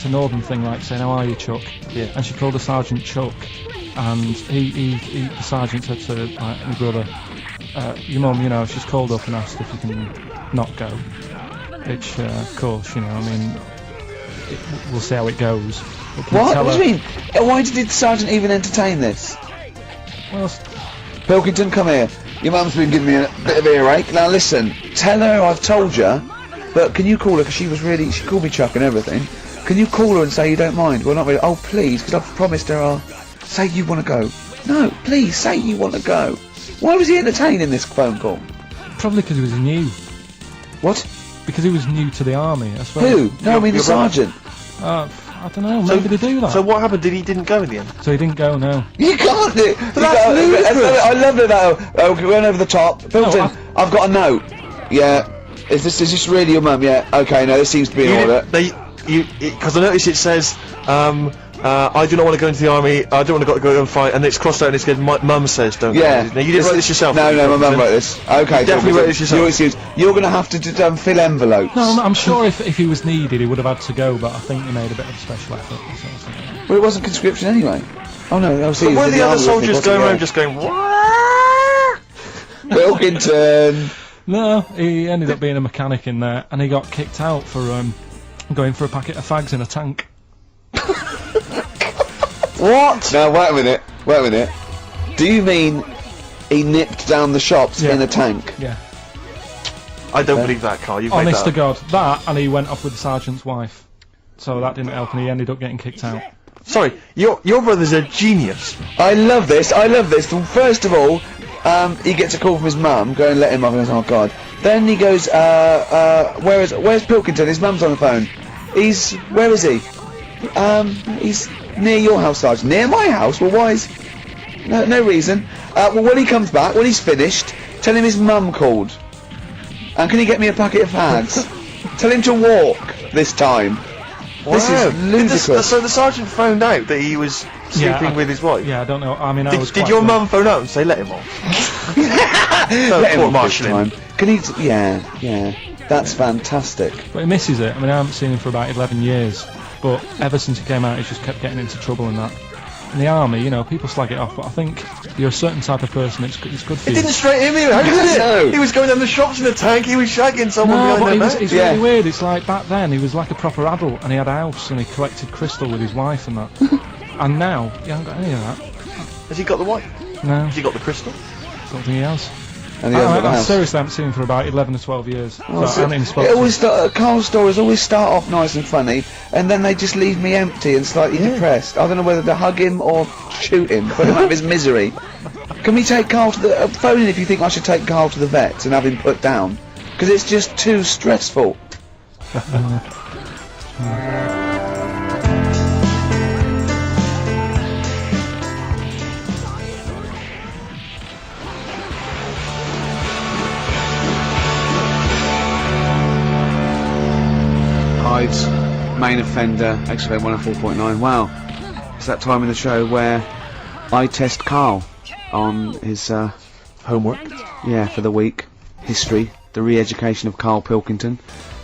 it's a northern thing, like saying, "How are you, Chuck?" Yeah. And she called the sergeant Chuck, and the sergeant said to my brother, "Your mum, you know, she's called up and asked if you can not go." Which, of course, you know, I mean, we'll see how it goes. What? What do you mean? Why did the sergeant even entertain this? Well, Pilkington, come here. Your mum's been giving me a bit of earache. Now listen, tell her I've told you, but can you call her, because she called me Chuck and everything. Can you call her and say you don't mind? Well, not really. Oh, please, because I've promised her I'll say you want to go. No, please, say you want to go. Why was he entertaining this phone call? probably because he was new. What? Because he was new to the army, I suppose. Who? No, I mean the sergeant. I don't know, maybe they do that. So what happened? He didn't go in the end? So he didn't go, no. You can't do it. But that's ludicrous. I love it though. Oh, we went over the top. Pilton, No, I've got a note. Yeah. Is this really your mum? Yeah. Okay. No, this seems to be in order. Because I noticed it says, I do not want to go into the army. I don't want to go and fight, and it's crossed out and it's good. My mum says don't. Yeah. Go. Now you didn't write this yourself. No, my mum wrote this. Okay. You definitely wrote this yourself. You're going to have to fill envelopes. No, I'm sure if he was needed, he would have had to go, but I think he made a bit of a special effort. Well, it wasn't conscription anyway. Oh no, I was. But were the other soldiers going around just going, what? Pilkington. No, he ended up being a mechanic in there, and he got kicked out for going for a packet of fags in a tank. What? Now wait a minute. Do you mean he nipped down the shops in a tank? Yeah. I don't believe that, Carl. You've made Honest that to God, that, and he went off with the sergeant's wife. So that didn't help, and he ended up getting kicked out. Sorry, your brother's a genius. I love this. First of all, he gets a call from his mum, go and let him off, and he goes, oh God. Then he goes, where's Pilkington? His mum's on the phone. Where is he? He's near your house, Sergeant. Near my house? Well, why is... No reason. Well, when he comes back, when he's finished, tell him his mum called. And can he get me a packet of fags? Tell him to walk this time. Wow. This is ludicrous. So the sergeant found out that he was sleeping with his wife? Yeah, I don't know. I mean, Did your mum phone out and say let him off? Let him off this him. time. Can he... Yeah. That's fantastic. But he misses it. I mean, I haven't seen him for about 11 years. But ever since he came out, he's just kept getting into trouble and that. In the army, you know, people slag it off, but I think you're a certain type of person, it's good for you. It didn't straight him either, how did it? No. He was going down the shops in a tank, he was shagging someone behind their back. It's really weird. It's like back then, he was like a proper adult, and he had a house, and he collected crystal with his wife and that. And now, he hasn't got any of that. Has he got the wife? No. Has he got the crystal? Don't think he has. And he hasn't got the house. Seriously, I haven't seen him for about 11 or 12 years. Carl's stories always start off nice and funny, and then they just leave me empty and slightly depressed. I don't know whether to hug him or shoot him, put him out of his misery. Can we take Carl to the... phone in if you think I should take Carl to the vet and have him put down? Because it's just too stressful. Main offender, XFM 104.9. Wow, it's that time in the show where I test Carl on his homework. Yeah, for the week. History, the re-education of Carl Pilkington.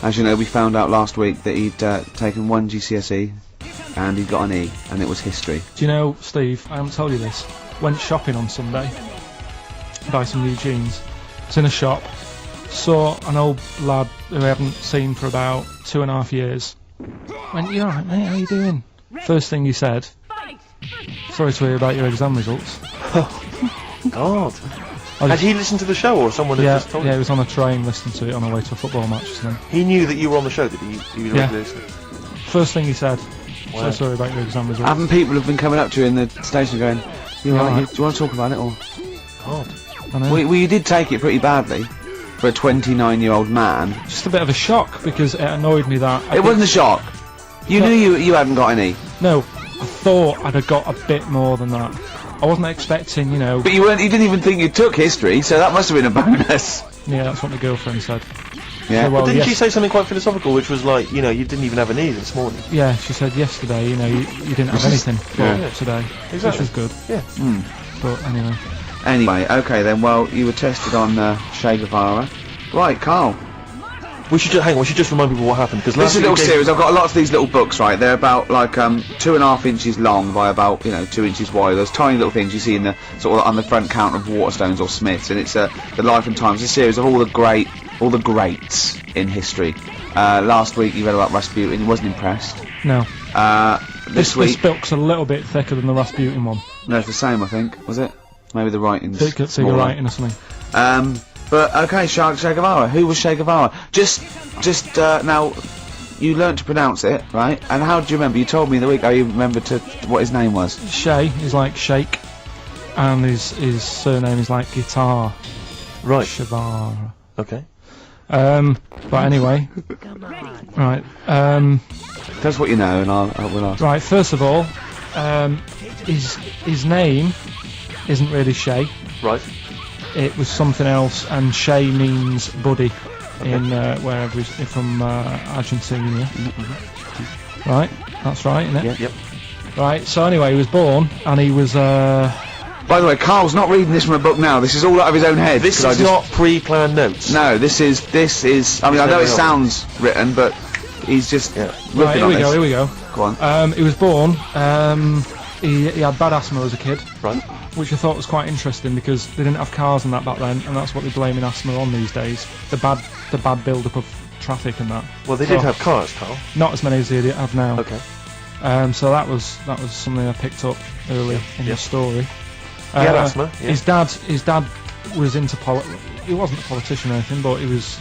As you know, we found out last week that he'd taken one GCSE and he'd got an E, and it was history. Do you know, Steve, I haven't told you this, went shopping on Sunday, buy some new jeans. It's in a shop, saw an old lad who I haven't seen for about 2.5 years. Went, you alright mate, how you doing? First thing he said, sorry to hear about your exam results. God. Had he listened to the show, or someone had just told him? Yeah, he was on a train listening to it on the way to a football match or something. He knew that you were on the show, did he? Yeah. First thing he said, wow. So sorry about your exam results. Haven't people have been coming up to you in the station going, you alright, do you want to talk about it, or... God. I know. Well, you did take it pretty badly. For a 29-year-old man. Just a bit of a shock, because it annoyed me that... It wasn't a shock. You knew you hadn't got any. No, I thought I'd have got a bit more than that. I wasn't expecting, you know... But you didn't even think you took history, so that must have been a bonus. Yeah, that's what my girlfriend said. Yeah. So, well, but didn't she say something quite philosophical, which was like, you know, you didn't even have an E this morning? Yeah, she said yesterday, you know, you didn't have anything today. Exactly. Which was good. Yeah. But anyway. Anyway, okay then, well, you were tested on Che Guevara. Right, Carl. We should hang on. We should just remind people what happened because This is a little series. I've got a lot of these little books, right? They're about like 2.5 inches long by about 2 inches wide. Those tiny little things you see in the sort of on the front counter of Waterstones or Smiths, and it's the Life and Times. It's a series of all the greats in history. Last week you read about Rasputin. You wasn't impressed. No. This week, this book's a little bit thicker than the Rasputin one. no, it's the same. I think was it? Maybe the writing's So you're smaller. writing or something. But okay, Che Guevara. Who was Che Guevara? Just now, you learnt to pronounce it, right? And how did you remember? You told me the week how you remembered what his name was. Che is like shake, and his surname is like guitar. Right. Shavara. Okay. But anyway, right. Tell us what you know, and I will ask. Right. First of all, his name isn't really Che. Right. It was something else, and Che means buddy in wherever he's from Argentina. Right. That's right, isn't it? Yeah. Yep. Right. So anyway, he was born, and he was. By the way, Carl's not reading this from a book now. This is all out of his own head. This is not pre-planned notes. No, this is. I mean, I know it sounds written, but he's just ripping Right. Here on we this. go. Here we go. Go on. He was born. He had bad asthma as a kid. Right. Which I thought was quite interesting because they didn't have cars and that back then, and that's what they're blaming asthma on these days. The bad build-up of traffic and that. Well, they did have cars, Carl. Not as many as they have now. Okay. So that was something I picked up early in the story. He had asthma. Yeah. His dad was into he wasn't a politician or anything, but he was,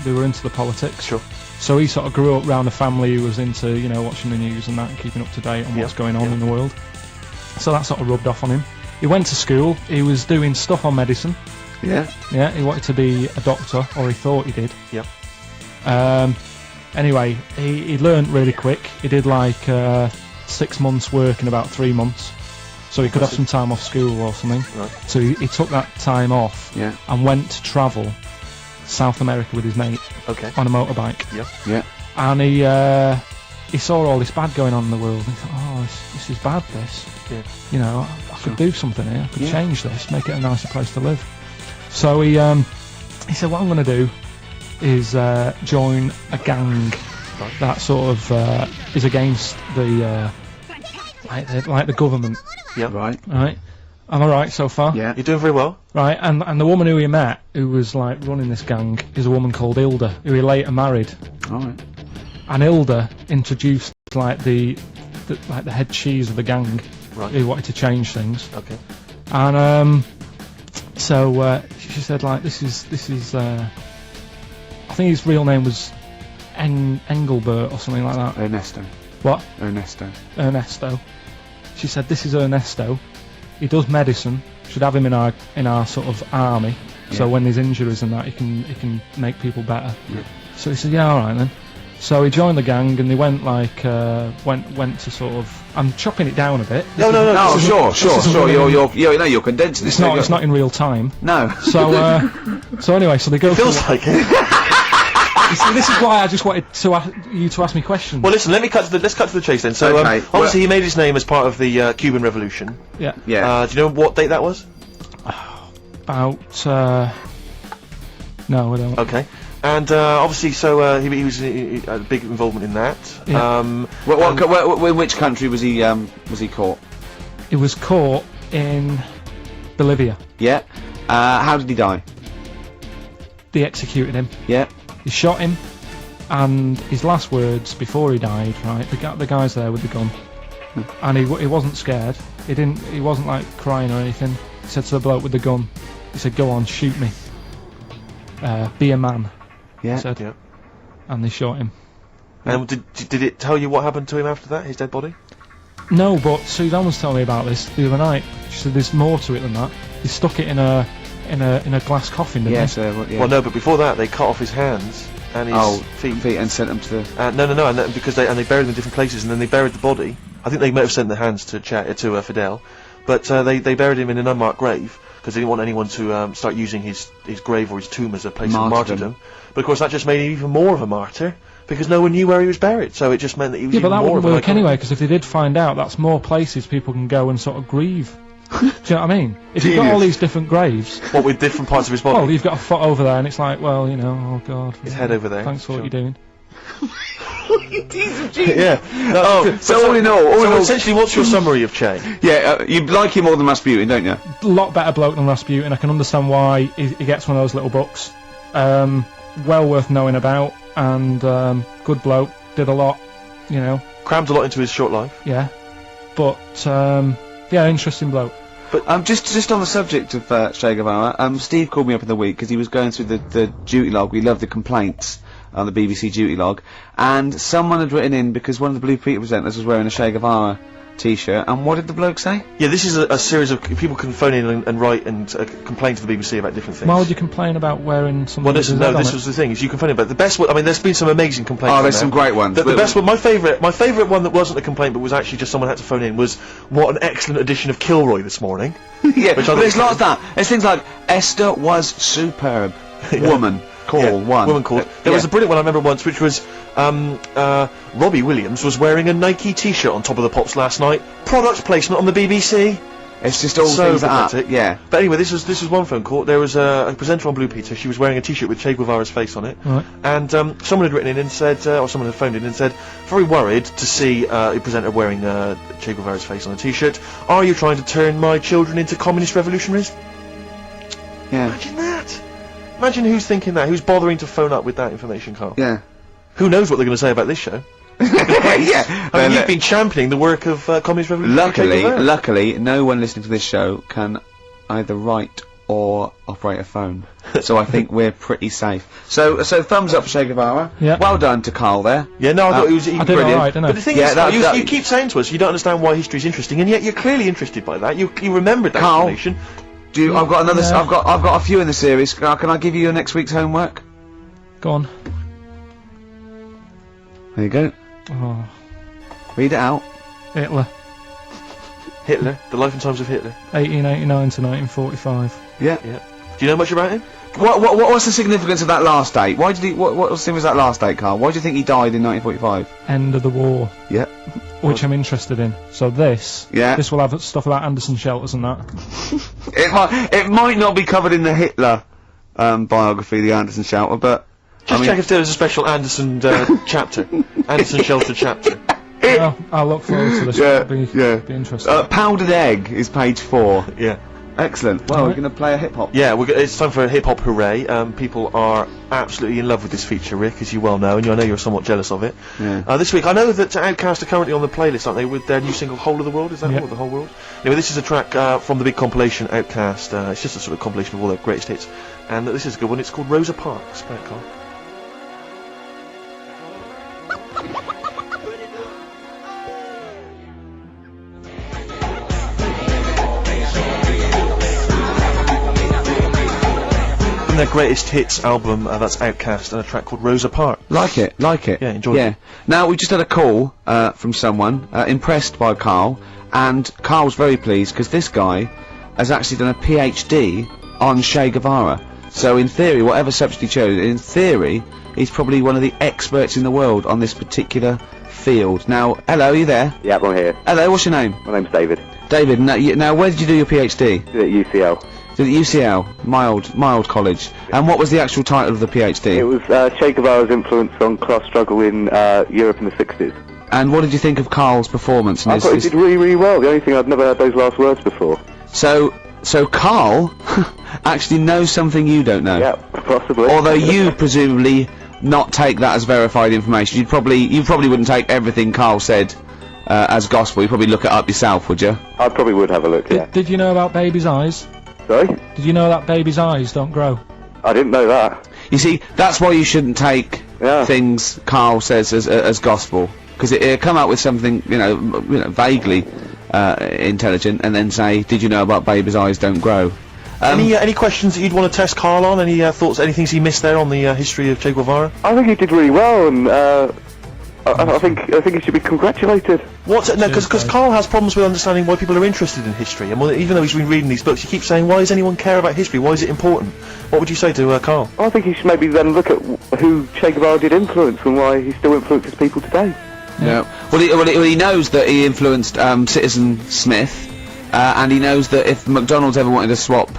they were into the politics. Sure. So he sort of grew up around a family who was into, watching the news and that, and keeping up to date on what's going on in the world. So that sort of rubbed off on him. He went to school. He was doing stuff on medicine. Yeah. Yeah. He wanted to be a doctor, or he thought he did. Yep. Anyway, he learned really quick. He did like 6 months work in about 3 months, so he could have some time off school or something. Right. So he took that time off and went to travel South America with his mate Okay. on a motorbike. Yep. Yeah. And he saw all this bad going on in the world. And he thought, oh, this is bad. This. Yeah. I could do something here. I could change this, make it a nicer place to live. So he said, what I'm going to do is join a gang that sort of is against the like the government. Yeah. Right. Right. Am I right so far? Yeah. You're doing very well. Right. And the woman who he met, who was like running this gang, is a woman called Hilda, who he later married. All right. And Hilda introduced like the head cheese of the gang, who wanted to change things. Okay. And so she said like this is I think his real name was Engelbert or something like that. Ernesto. What? Ernesto. She said this is Ernesto. He does medicine. Should have him in our sort of army. So when there's injuries and that, he can make people better. Yeah. So he said, yeah, all right then. So he joined the gang and they went like went to sort of. I'm chopping it down a bit. No. Sure. You're condensing this. It's not in real time. No. So anyway, so they go. Feels like it. You see, this is why I just wanted you to ask me questions. Well, listen. Let's cut to the chase then. So, Okay, obviously, he made his name as part of the Cuban Revolution. Yeah. Yeah. Do you know what date that was? About. No, I don't. Okay. And obviously, so he was a big involvement in that. Yeah. In which country was he caught? It was caught in Bolivia. Yeah. How did he die? They executed him. Yeah. They shot him, and his last words before he died, right? The guy's there with the gun, and he wasn't scared. He wasn't like crying or anything. He said to the bloke with the gun, he said, "Go on, shoot me. Be a man." Yeah. He said, Yeah. and they shot him. And did it tell you what happened to him after that? His dead body? No, but Suzanne was telling me about this the other night. She said there's more to it than that. They stuck it in a glass coffin, didn't Yes. they? Well, no, but before that, they cut off his hands and his feet. And sent them to the. No, and because they buried them in different places, and then they buried the body. I think they might have sent the hands to Fidel, but they buried him in an unmarked grave because they didn't want anyone to start using his grave or his tomb as a place of martyrdom. But of course, that just made him even more of a martyr because no one knew where he was buried. So it just meant that he was Yeah, but even that more wouldn't of work anyway, because if they did find out, that's more places people can go and sort of grieve. Do you know what I mean? If you've got all these different graves, What with different parts of his body? well, you've got a foot over there, and it's like, well, you know, oh god, His head over there. thanks for what Sure. you're doing. Yeah. So all in all, essentially, what's your summary of Che? yeah, you like him more than Rasputin, don't you? A lot better bloke than Rasputin. I can understand why he gets one of those little books. Well worth knowing about, and good bloke. Did a lot, you know. Crammed a lot into his short life. Yeah, but yeah, interesting bloke. But just on the subject of Che Guevara, Steve called me up in the week because he was going through the duty log. We love the complaints on the BBC duty log, and someone had written in because one of the Blue Peter presenters was wearing a Che Guevara T-shirt, and what did the bloke say? Yeah, this is a series of people can phone in and write and complain to the BBC about different things. Why would you complain about wearing something? Well, listen, no, this was the thing. Is you complain about the best one. I mean, there's been some amazing complaints. Oh, there's some great ones. The best one, my favourite one that wasn't a complaint but was actually just someone had to phone in was what an excellent edition of Kilroy this morning. Yeah, Which but I there's thought- lots of that. There's things like Esther was superb. Woman call one. Woman called. There was a brilliant one I remember once, which was Robbie Williams was wearing a Nike T-shirt on Top of the Pops last night. Product placement on the BBC. It's just all So things like pathetic. that. Yeah. But anyway, this was one phone call. There was a presenter on Blue Peter. She was wearing a T-shirt with Che Guevara's face on it, Right. and someone had written in and said, or someone had phoned in and said, very worried to see a presenter wearing Che Guevara's face on a T-shirt. Are you trying to turn my children into communist revolutionaries? Yeah. Imagine that. Imagine who's thinking that. Who's bothering to phone up with that information, Carl? Yeah. Who knows what they're going to say about this show? Yeah. I mean, you've been championing the work of communist revolutionary. Luckily, no one listening to this show can either write or operate a phone. So I think we're pretty safe. So thumbs up for Che Guevara. Yeah. Well done to Carl there. Yeah, no, I thought it was I did brilliant. alright, didn't I? But the thing Yeah, is, you keep saying to us you don't understand why history's interesting, and yet you're clearly interested by that. You remembered that Carl. information. I've got another. Yeah. I've got a few in the series. Can I give you your next week's homework? Go on. There you go. Oh, Read it out. Hitler. Hitler, the life and times of Hitler. 1889 to 1945. Yeah. Yeah. Do you know much about him? What's the significance of that last date? Why did he? What was that last date, Carl? Why do you think he died in 1945? End of the war, Yeah. which I'm interested in. So this will have stuff about Anderson shelters and that. It might not be covered in the Hitler biography, the Anderson Shelter, but Just check if there was a special Anderson chapter. Anderson Shelter chapter. Well, I'll look forward to this. It'll be interesting. Powdered Egg is page 4. Yeah. Excellent. Well, we're going to play a hip hop. Yeah, it's time for a hip hop hooray. People are absolutely in love with this feature, Rick, as you well know, and I know you're somewhat jealous of it. Yeah. This week, I know that Outkast are currently on the playlist, aren't they, with their new single "Whole of the World"? Is that Yep. or the whole world? Anyway, this is a track from the big compilation Outkast. It's just a sort of compilation of all their greatest hits, and this is a good one. It's called Rosa Parks. Play it, Carl. From their greatest hits album, that's Outkast, and a track called Rosa Parks. Like it. Yeah, enjoy it. Now, we just had a call from someone impressed by Carl, and Carl's very pleased because this guy has actually done a PhD on Che Guevara. So, in theory, whatever subject he chose, in theory, he's probably one of the experts in the world on this particular field. Now, hello, are you there? Yeah, I'm here. Hello, what's your name? My name's David. David. Now, where did you do your PhD? At UCL. Did at UCL, mild college. And what was the actual title of the PhD? It was Che Guevara's influence on class struggle in Europe in the 60s. And what did you think of Carl's performance? I thought he did really, really well. The only thing I'd never heard those last words before. So Carl actually knows something you don't know. Yeah, possibly. Although you presumably not take that as verified information. You probably wouldn't take everything Carl said as gospel. You'd probably look it up yourself, would you? I probably would have a look, yeah. Did you know about babies' eyes? Sorry? Did you know that babies' eyes don't grow? I didn't know that. You see, that's why you shouldn't take things Carl says as gospel, because it'll come out with something vaguely intelligent, and then say, "Did you know about babies' eyes don't grow?" Any questions that you'd want to test Carl on? Any thoughts? Any things he missed there on the history of Che Guevara? I think he did really well, and I think he should be congratulated. Because Carl has problems with understanding why people are interested in history, and even though he's been reading these books, he keeps saying, "Why does anyone care about history? Why is it important?" What would you say to Carl? I think he should maybe then look at who Che Guevara did influence and why he still influences people today. Yeah. Well, he knows that he influenced Citizen Smith, and he knows that if McDonald's ever wanted to swap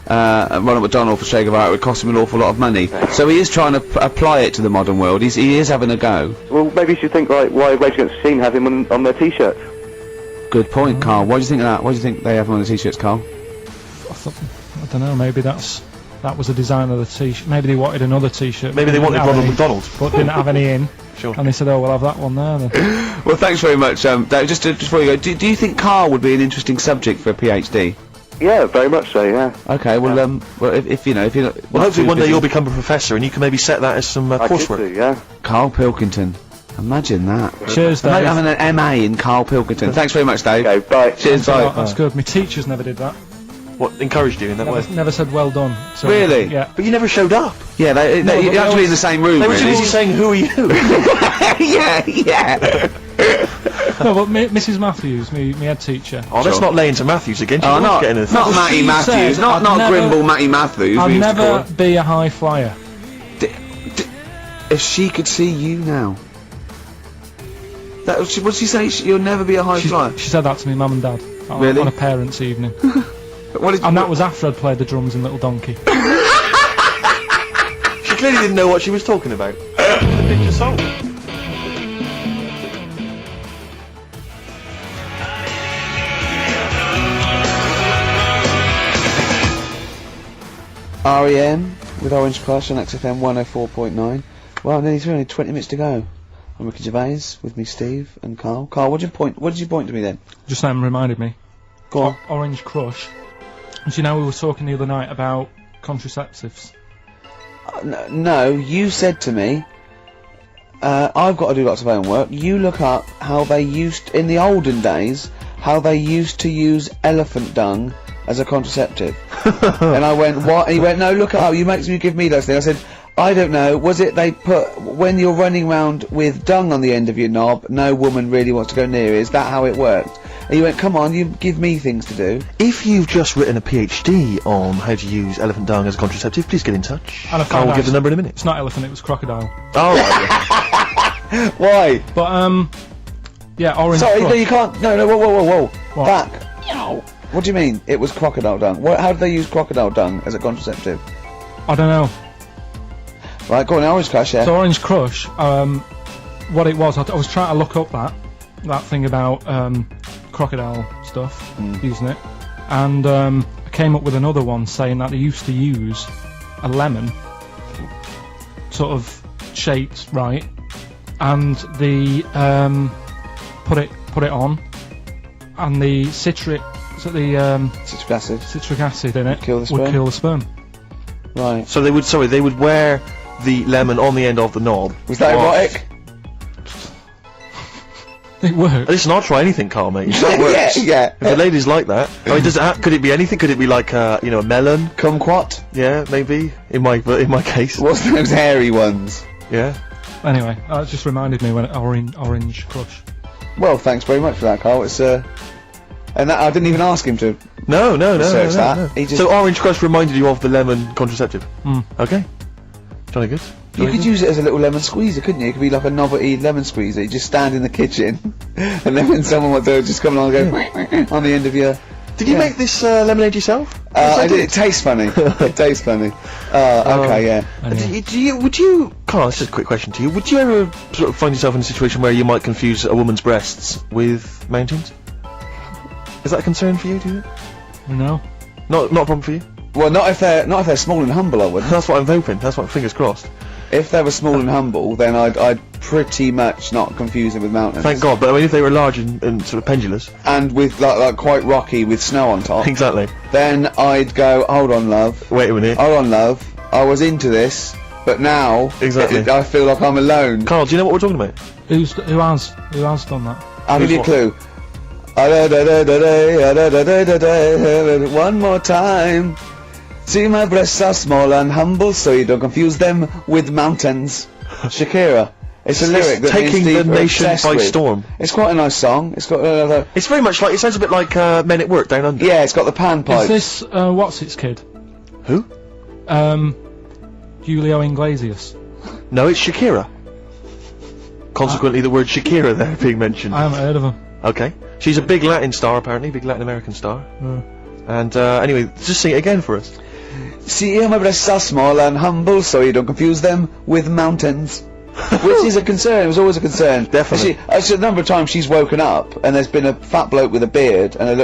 Ronald McDonald for Che Guevara, it would cost him an awful lot of money. So he is trying to apply it to the modern world. He is having a go. Well, maybe you should think, like, why Rage Against the Machine have him on their T-shirts. Good point, Carl. What do you think of that? What do you think they have him on the T-shirts, Carl? I don't know, maybe that was the design of the T-shirt. Maybe they wanted another T-shirt. Maybe they wanted Ronald McDonald. But didn't have any in. Sure. And they said, oh, we'll have that one there then. Well, thanks very much. Dave, just before you go, do you think Carl would be an interesting subject for a PhD? Yeah, very much so, yeah. Okay, well, well, if you're not Well, hopefully one day you'll become a professor and you can maybe set that as some I could coursework. do, yeah. Carl Pilkington. Imagine that. Cheers, Dave. Imagine having an MA in Carl Pilkington. Thanks very much, Dave. Okay, bye. Cheers, Oh, bye. that's good. My teachers never did that. What, encouraged you in that way? Never said well done. So, Really? Yeah. But you never showed up. Yeah, No, but you they have to be in always- the same room, They were too really. busy saying, who are you? yeah. No, but Mrs. Matthews, me head teacher. Oh, let's Sure. not lay into Matthews again. Oh, Not getting anything. not Matty She Matthews, said not I'd never- Grimble Matty Matthews. we I'd used to call never her. be a high flyer. If she could see you now. What did she say? You'll never be a high flyer. She said that to me, mum and dad, Really? on a parents' evening. What did And that was after I'd played the drums in Little Donkey. She clearly didn't know what she was talking about. The picture song. REM with Orange Crush on XFM 104.9. Well, nearly through, only 20 minutes to go. I'm Ricky Gervais, with me Steve and Carl. Carl, what did you point to me then? Just reminded me. Go on. Orange Crush. Do you know we were talking the other night about contraceptives? No, you said to me, I've got to do lots of homework. You look up how they used, in the olden days, how they used to use elephant dung as a contraceptive. And I went, what? And he went, no, look it up. You make me give me those things. I said, I don't know. Was it they put, when you're running around with dung on the end of your knob, no woman really wants to go near it. Is that how it worked? And he went, come on, you give me things to do. If you've just written a PhD on how to use elephant dung as a contraceptive, please get in touch. And I I found will out give the number in a minute. It's not elephant, it was crocodile. Oh, right, Why? But, yeah, Orange Sorry, Crush. no, you can't. No, whoa. What? Back. What do you mean? It was crocodile dung. How did they use crocodile dung as a contraceptive? I don't know. Right, go on, Orange Crush, yeah. So Orange Crush, what it was, I was trying to look up that thing about crocodile stuff, using it, and I came up with another one saying that they used to use a lemon, sort of shaped right, and the put it on, and the citric Citric acid. in it Kill the would sperm? kill the sperm. Right. So they would wear the lemon on the end of the knob. Was that whilst- erotic? It worked. Listen, I'll try anything, Carl, mate. If that works. yeah. If the ladies like that. I mean, could it be anything? Could it be like, a melon? Kumquat? Yeah, maybe. In my case. What's those hairy ones? Yeah. Anyway, that just reminded me when Orange Crush. Well, thanks very much for that, Carl. It's and that I didn't even ask him to. No. Research that. no. He just- So Orange Crush reminded you of the lemon contraceptive. Mm. Okay. Jolly good. You could use it as a little lemon squeezer, couldn't you? It could be like a novelty lemon squeezer. You just stand in the kitchen, and then when someone wants to just come along and go on the end of your. Did you Yeah. make this lemonade yourself? I did. It tastes funny. It tastes funny. Okay, yeah. Anyway. Would you, Carl, this is a quick question to you. Would you ever sort of find yourself in a situation where you might confuse a woman's breasts with mountains? Is that a concern for you, do you think? No. Not a problem for you? Well, not if they're small and humble. I wouldn't. That's what I'm hoping. That's what, fingers crossed. If they were small and humble, then I'd pretty much not confuse them with mountains. Thank God. But I mean, if they were large and sort of pendulous. And with like quite rocky with snow on top, Exactly. then I'd go, hold on, love. Wait a minute. Hold on, love. I was into this, but now Exactly. I feel like I'm alone. Carl, do you know what we're talking about? Who has done that? I'll give you a clue. One more time. See, my breasts are small and humble, so you don't confuse them with mountains. Shakira. It's a lyric that me and Taking Steve the are nation obsessed by with. storm. It's quite a nice song. It's got It's very much like, it sounds a bit like Men at Work Down Under. yeah, it's got the panpipes. Is this what's its kid? Who? Julio Iglesias. No, it's Shakira. Consequently, the word Shakira there being mentioned. I haven't heard of him. Okay. She's a big Latin star, apparently, big Latin American star. And anyway, just sing it again for us. See, my breasts are small and humble, so you don't confuse them with mountains. Which is a concern, it was always a concern. Definitely. Actually, a number of times she's woken up, and there's been a fat bloke with a beard, and a